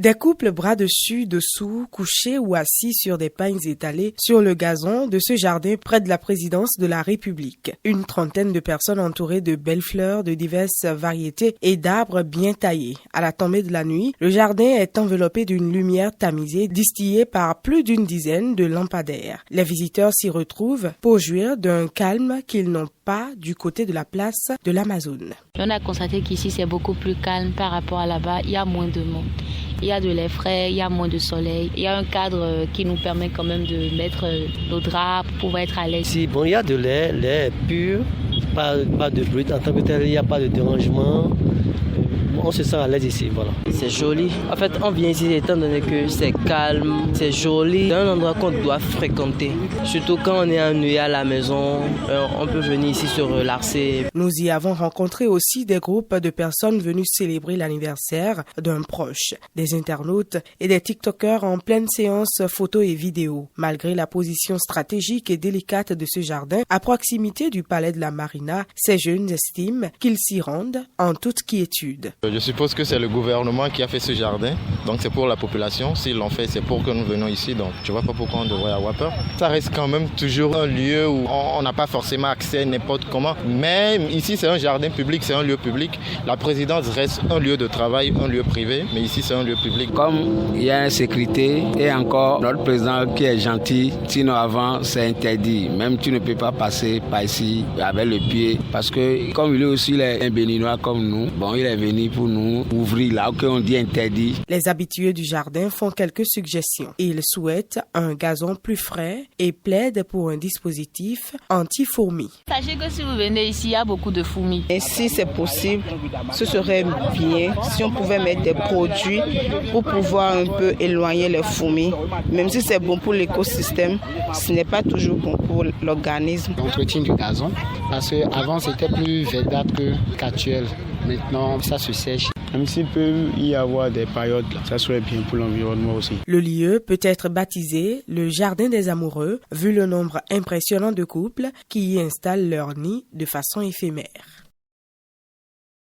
Des couples bras dessus, dessous, couchés ou assis sur des pagnes étalées sur le gazon de ce jardin près de la présidence de la République. Une trentaine de personnes entourées de belles fleurs de diverses variétés et d'arbres bien taillés. À la tombée de la nuit, le jardin est enveloppé d'une lumière tamisée distillée par plus d'une dizaine de lampadaires. Les visiteurs s'y retrouvent pour jouir d'un calme qu'ils n'ont pas du côté de la place de l'Amazone. On a constaté qu'ici c'est beaucoup plus calme par rapport à là-bas, il y a moins de monde. Il y a de l'air frais, il y a moins de soleil. Il y a un cadre qui nous permet quand même de mettre nos draps pour pouvoir être à l'aise. Si, bon, il y a de l'air, l'air est pur, pas de bruit en tant que tel, il n'y a pas de dérangement. On se sent à l'aise ici, voilà. C'est joli. En fait, on vient ici étant donné que c'est calme, c'est joli. C'est un endroit qu'on doit fréquenter. Surtout quand on est ennuyé à la maison, on peut venir ici se relaxer. Nous y avons rencontré aussi des groupes de personnes venues célébrer l'anniversaire d'un proche, des internautes et des TikTokers en pleine séance photos et vidéos. Malgré la position stratégique et délicate de ce jardin, à proximité du palais de la Marina, ces jeunes estiment qu'ils s'y rendent en toute quiétude. Je suppose que c'est le gouvernement qui a fait ce jardin, donc c'est pour la population. S'ils l'ont fait, c'est pour que nous venions ici, donc je ne vois pas pourquoi on devrait avoir peur. Ça reste quand même toujours un lieu où on n'a pas forcément accès n'importe comment. Mais ici, c'est un jardin public, c'est un lieu public. La présidence reste un lieu de travail, un lieu privé, mais ici, c'est un lieu public. Comme il y a une sécurité et encore notre président qui est gentil, sinon avant, c'est interdit. Même tu ne peux pas passer par ici avec le pied parce que comme il est aussi un béninois comme nous, bon, il est venu pour nous ouvrir là où on dit interdit. Les habitués du jardin font quelques suggestions. Ils souhaitent un gazon plus frais et plaident pour un dispositif anti-fourmis. Sachez que si vous venez ici, il y a beaucoup de fourmis. Et si c'est possible, ce serait bien si on pouvait mettre des produits pour pouvoir un peu éloigner les fourmis. Même si c'est bon pour l'écosystème, ce n'est pas toujours bon pour l'organisme. L'entretien du gazon, parce qu'avant c'était plus verdâtre qu'actuel. Maintenant, ça se sèche. Même s'il peut y avoir des périodes, ça serait bien pour l'environnement aussi. Le lieu peut être baptisé le Jardin des Amoureux, vu le nombre impressionnant de couples qui y installent leur nid de façon éphémère.